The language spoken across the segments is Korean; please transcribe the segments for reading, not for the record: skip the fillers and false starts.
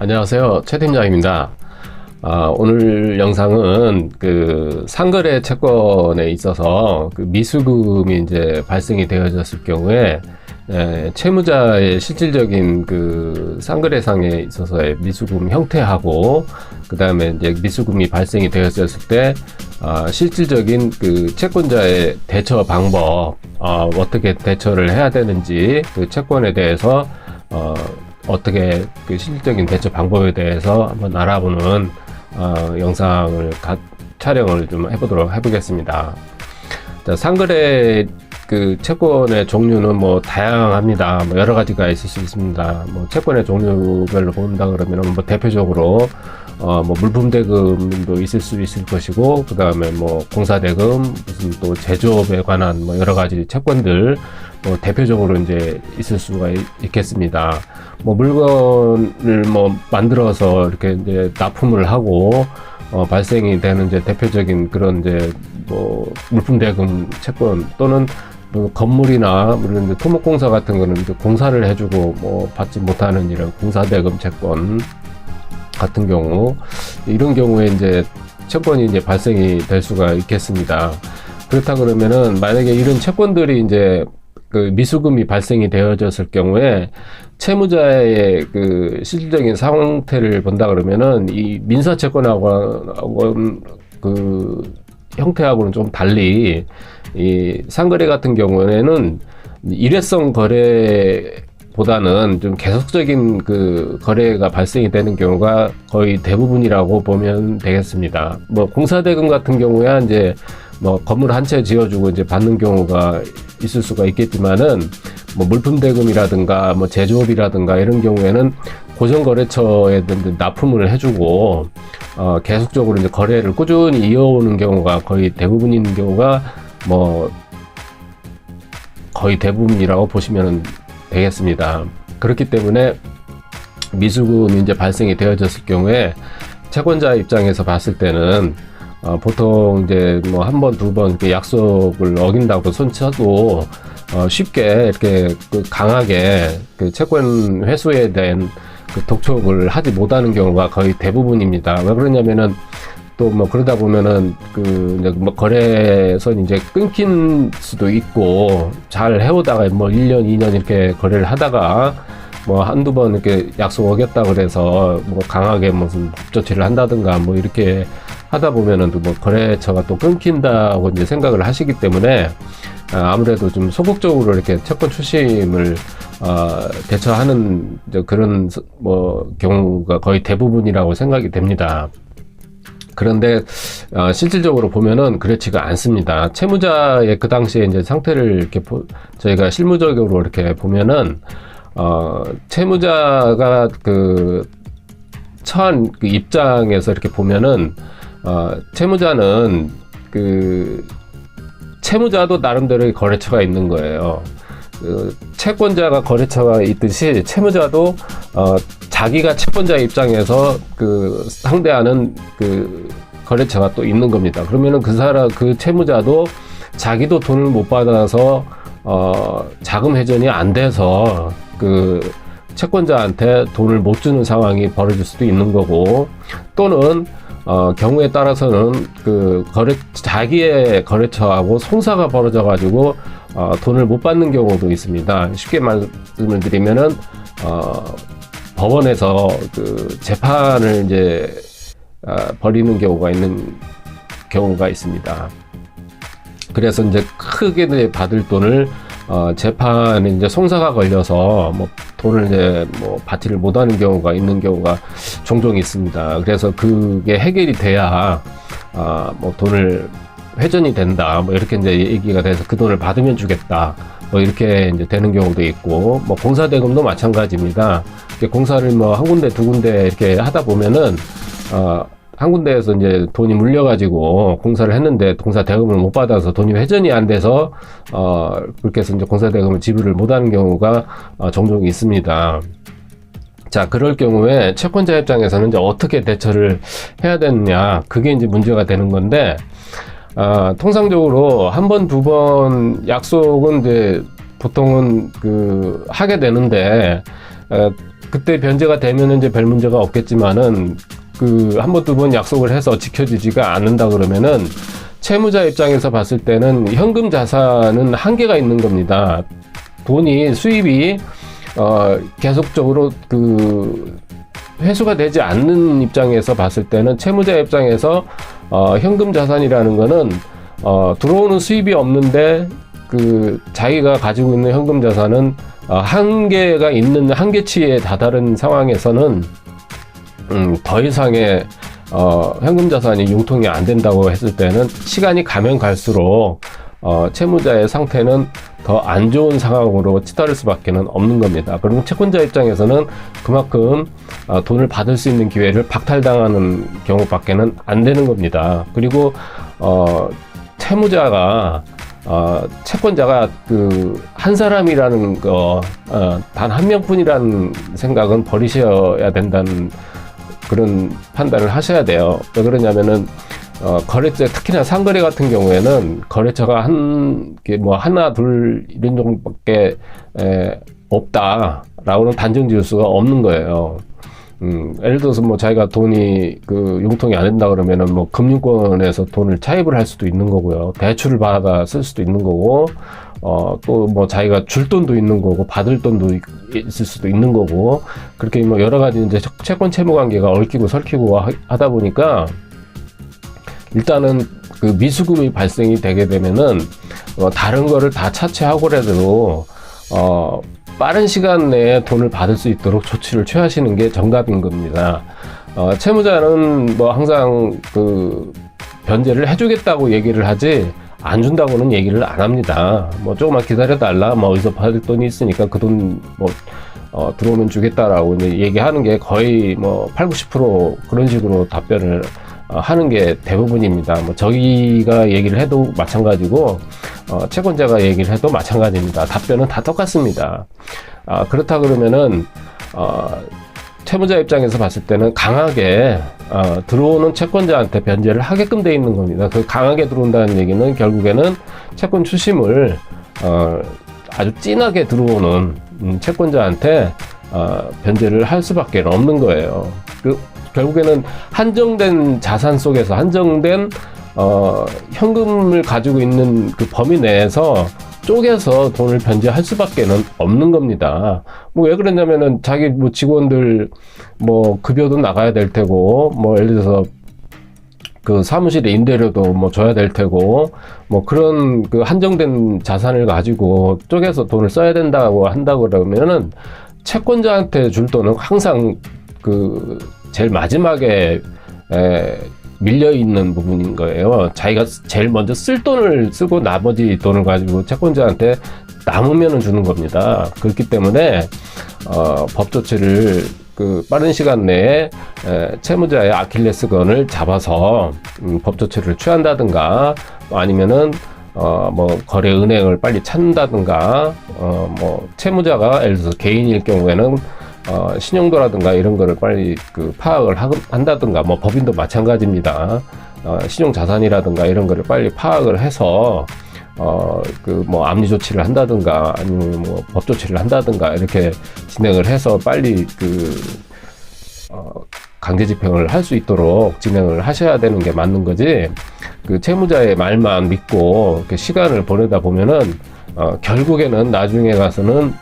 안녕하세요. 최 팀장입니다. 오늘 영상은 그 상거래 채권에 있어서 그 미수금이 이제 발생이 되어졌을 경우에 채무자의 실질적인 그 상거래상에 있어서의 미수금 형태하고 그 다음에 이제 미수금이 발생이 되어졌을 때 실질적인 그 채권자의 대처 방법, 어떻게 대처를 해야 되는지 그 채권에 대해서 어떻게 그 실질적인 대처 방법에 대해서 한번 알아보는 영상을 촬영을 좀 해보겠습니다. 자, 상거래 그 채권의 종류는 뭐 다양합니다. 뭐 여러 가지가 있을 수 있습니다. 뭐 채권의 종류별로 본다 그러면 뭐 대표적으로 뭐 물품 대금도 있을 수 있을 것이고, 그 다음에 뭐 공사 대금, 무슨 또 제조업에 관한 뭐 여러 가지 채권들 뭐 대표적으로 이제 있을 수가 있겠습니다. 뭐 물건을 뭐 만들어서 이렇게 이제 납품을 하고 발생이 되는 이제 대표적인 그런 이제 뭐 물품 대금 채권, 또는 뭐 건물이나 물론 이제 토목공사 같은 거는 이제 공사를 해주고 뭐 받지 못하는 이런 공사대금 채권 같은 경우, 이런 경우에 이제 채권이 이제 발생이 될 수가 있겠습니다. 그렇다 그러면은 만약에 이런 채권들이 이제 그 미수금이 발생이 되어졌을 경우에 채무자의 그 실질적인 상태를 본다 그러면은 이 민사채권하고 그 형태하고는 좀 달리 이 상거래 같은 경우에는 일회성 거래보다는 좀 계속적인 그 거래가 발생이 되는 경우가 거의 대부분이라고 보면 되겠습니다. 뭐 공사대금 같은 경우에 이제 뭐 건물 한 채 지어주고 이제 받는 경우가 있을 수가 있겠지만은, 뭐 물품 대금이라든가 뭐 제조업이라든가 이런 경우에는 고정거래처에 납품을 해주고 계속적으로 이제 거래를 꾸준히 이어오는 경우가 거의 대부분인 경우가 뭐 거의 대부분이라고 보시면 되겠습니다. 그렇기 때문에 미수금이 이제 발생이 되어졌을 경우에 채권자 입장에서 봤을 때는 보통 이제 뭐 한 번, 두 번 이렇게 약속을 어긴다고 손쳐도 쉽게 이렇게 그 강하게 그 채권 회수에 대한 그 독촉을 하지 못하는 경우가 거의 대부분입니다. 왜 그러냐면은 또 뭐 그러다 보면은 그 이제 뭐 거래선이 이제 끊긴 수도 있고, 잘 해오다가 뭐 1년, 2년 이렇게 거래를 하다가 뭐 한두 번 이렇게 약속 어겼다 그래서 뭐 강하게 무슨 법조치를 한다든가 뭐 이렇게 하다 보면은 또 뭐 거래처가 또 끊긴다고 이제 생각을 하시기 때문에 아무래도 좀 소극적으로 이렇게 채권 추심을 대처하는 그런 뭐 경우가 거의 대부분이라고 생각이 됩니다. 그런데 실질적으로 보면은 그렇지가 않습니다. 채무자의 그 당시에 이제 상태를 이렇게 저희가 실무적으로 이렇게 보면은 채무자가 그 처한 그 입장에서 이렇게 보면은 채무자는 그 채무자도 나름대로의 거래처가 있는 거예요. 그 채권자가 거래처가 있듯이 채무자도 자기가 채권자 입장에서 그 상대하는 그 거래처가 또 있는 겁니다. 그러면은 그 채무자도 자기도 돈을 못 받아서 자금 회전이 안 돼서 그 채권자한테 돈을 못 주는 상황이 벌어질 수도 있는 거고, 또는 경우에 따라서는 그 자기의 거래처하고 송사가 벌어져 가지고 돈을 못 받는 경우도 있습니다. 쉽게 말씀을 드리면은 법원에서 그 재판을 이제 벌이는 경우가 있습니다. 그래서 이제 크게 받을 돈을 재판에 이제 송사가 걸려서 뭐 돈을 이제 뭐 받지를 못하는 경우가 있는 경우가 종종 있습니다. 그래서 그게 해결이 돼야 뭐 돈을 회전이 된다, 뭐 이렇게 이제 얘기가 돼서 그 돈을 받으면 주겠다, 뭐 이렇게 이제 되는 경우도 있고, 뭐 공사 대금도 마찬가지입니다. 공사를 뭐 한 군데 두 군데 이렇게 하다 보면은 한 군데에서 이제 돈이 물려가지고 공사를 했는데 공사 대금을 못 받아서 돈이 회전이 안 돼서 그렇게 해서 이제 공사 대금을 지불을 못하는 경우가 종종 있습니다. 자, 그럴 경우에 채권자 입장에서는 이제 어떻게 대처를 해야 되느냐, 그게 이제 문제가 되는 건데, 통상적으로 한 번, 두 번 약속은 이제 보통은 하게 되는데, 그때 변제가 되면은 이제 별 문제가 없겠지만은 그 한 번, 두 번 약속을 해서 지켜지지가 않는다 그러면은 채무자 입장에서 봤을 때는 현금 자산은 한계가 있는 겁니다. 돈이 수입이 계속적으로 그 회수가 되지 않는 입장에서 봤을 때는 채무자 입장에서 현금 자산이라는 거는 들어오는 수입이 없는데 그 자기가 가지고 있는 현금 자산은 한계가 있는 한계치에 다다른 상황에서는 더 이상의 현금 자산이 융통이 안 된다고 했을 때는 시간이 가면 갈수록 채무자의 상태는 더 안 좋은 상황으로 치달을 수밖에 없는 겁니다. 그리고 채권자 입장에서는 그만큼 돈을 받을 수 있는 기회를 박탈당하는 경우밖에 안 되는 겁니다. 그리고 채무자가 채권자가 그 한 사람이라는 거 단 한 명뿐이라는 생각은 버리셔야 된다는 그런 판단을 하셔야 돼요. 왜 그러냐면은 거래처, 특히나 상거래 같은 경우에는 거래처가 하나, 둘 이런 정도밖에 없다라고는 단정 지을 수가 없는 거예요. 예를 들어서 뭐 자기가 돈이 그 융통이 안 된다 그러면은 뭐 금융권에서 돈을 차입을 할 수도 있는 거고요. 대출을 받아 쓸 수도 있는 거고, 또 뭐 자기가 줄 돈도 있는 거고, 받을 돈도 있을 수도 있는 거고, 그렇게 뭐 여러 가지 이제 채권 채무 관계가 얽히고 설키고 하다 보니까 일단은 그 미수금이 발생이 되게 되면은 다른 거를 다 차치하고라도 빠른 시간 내에 돈을 받을 수 있도록 조치를 취하시는 게 정답인 겁니다. 채무자는 뭐 항상 그 변제를 해주겠다고 얘기를 하지 안 준다고는 얘기를 안 합니다. 뭐 조금만 기다려달라, 뭐 어디서 받을 돈이 있으니까 그 돈 뭐 들어오면 주겠다라고 이제 얘기하는 게 거의 뭐 80, 90% 그런 식으로 답변을 하는 게 대부분입니다. 뭐 저희가 얘기를 해도 마찬가지고 채권자가 얘기를 해도 마찬가지입니다. 답변은 다 똑같습니다. 그렇다 그러면은 채무자 입장에서 봤을 때는 강하게 들어오는 채권자한테 변제를 하게끔 돼 있는 겁니다. 그 강하게 들어온다는 얘기는 결국에는 채권 추심을 아주 진하게 들어오는 채권자한테 변제를 할 수밖에 없는 거예요. 결국에는 한정된 자산 속에서 한정된 현금을 가지고 있는 그 범위 내에서 쪼개서 돈을 변제할 수밖에 없는 겁니다. 뭐 왜 그러냐면은 자기 뭐 직원들 뭐 급여도 나가야 될 테고, 뭐 예를 들어서 그 사무실에 임대료도 뭐 줘야 될 테고, 뭐 그런 그 한정된 자산을 가지고 쪼개서 돈을 써야 된다고 한다고 그러면은 채권자한테 줄 돈은 항상 그 제일 마지막에 밀려 있는 부분인 거예요. 자기가 제일 먼저 쓸 돈을 쓰고 나머지 돈을 가지고 채권자한테 남으면 주는 겁니다. 그렇기 때문에 법 조치를 그 빠른 시간 내에 채무자의 아킬레스건을 잡아서 법 조치를 취한다든가, 아니면은 뭐 거래 은행을 빨리 찾는다든가, 뭐 채무자가 예를 들어서 개인일 경우에는 신용도라든가 이런 거를 빨리 그 파악을 한다든가, 뭐 법인도 마찬가지입니다. 신용자산이라든가 이런 거를 빨리 파악을 해서 그 뭐 압류 조치를 한다든가, 아니면 뭐 법 조치를 한다든가 이렇게 진행을 해서 빨리 그 강제 집행을 할 수 있도록 진행을 하셔야 되는 게 맞는 거지. 그 채무자의 말만 믿고 이렇게 시간을 보내다 보면은 결국에는 나중에 가서는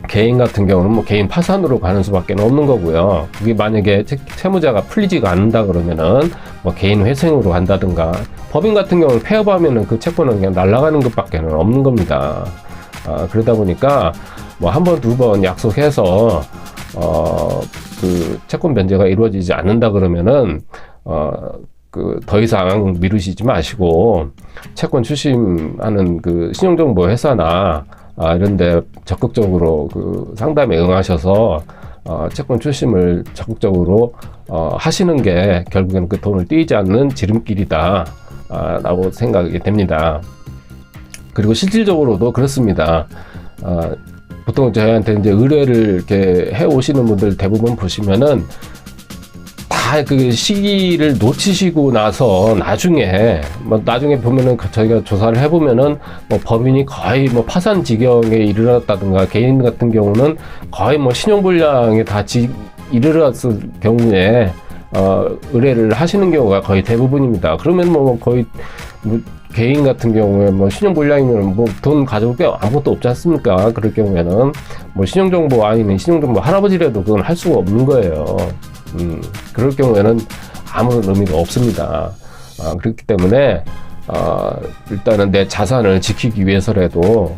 개인 같은 경우는 뭐 개인 파산으로 가는 수밖에 없는 거고요. 그게 만약에 채무자가 풀리지가 않는다 그러면은 뭐 개인 회생으로 간다든가, 법인 같은 경우는 폐업하면은 그 채권은 그냥 날아가는 것밖에 없는 겁니다. 그러다 보니까 뭐 한 번, 두 번 약속해서 그 채권 변제가 이루어지지 않는다 그러면은 그 더 이상 미루시지 마시고 채권 추심하는 그 신용정보 회사나 이런데 적극적으로 그 상담에 응하셔서 채권 추심을 적극적으로 하시는 게 결국에는 그 돈을 떼이지 않는 지름길이다 라고 생각이 됩니다. 그리고 실질적으로도 그렇습니다. 보통 저희한테 이제 의뢰를 이렇게 해 오시는 분들 대부분 보시면은 다 다 그 시기를 놓치시고 나서 나중에 보면은 저희가 조사를 해보면은 뭐 법인이 거의 뭐 파산 지경에 이르렀다든가 개인 같은 경우는 거의 뭐 신용불량에 다 이르렀을 경우에 의뢰를 하시는 경우가 거의 대부분입니다. 그러면 뭐 거의 뭐 개인 같은 경우에 뭐 신용불량이면 뭐 돈 가져올 게 아무것도 없지 않습니까? 그럴 경우에는 뭐 신용정보 아니면 신용정보 할아버지라도 그건 할 수가 없는 거예요. 그럴 경우에는 아무런 의미가 없습니다. 그렇기 때문에 일단은 내 자산을 지키기 위해서라도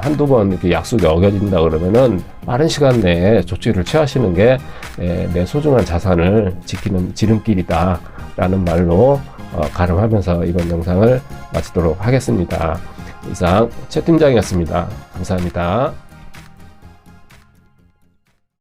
한두 번 이렇게 약속이 어겨진다 그러면은 빠른 시간 내에 조치를 취하시는 게 내 소중한 자산을 지키는 지름길이다 라는 말로 가름하면서 이번 영상을 마치도록 하겠습니다. 이상 최 팀장이었습니다. 감사합니다.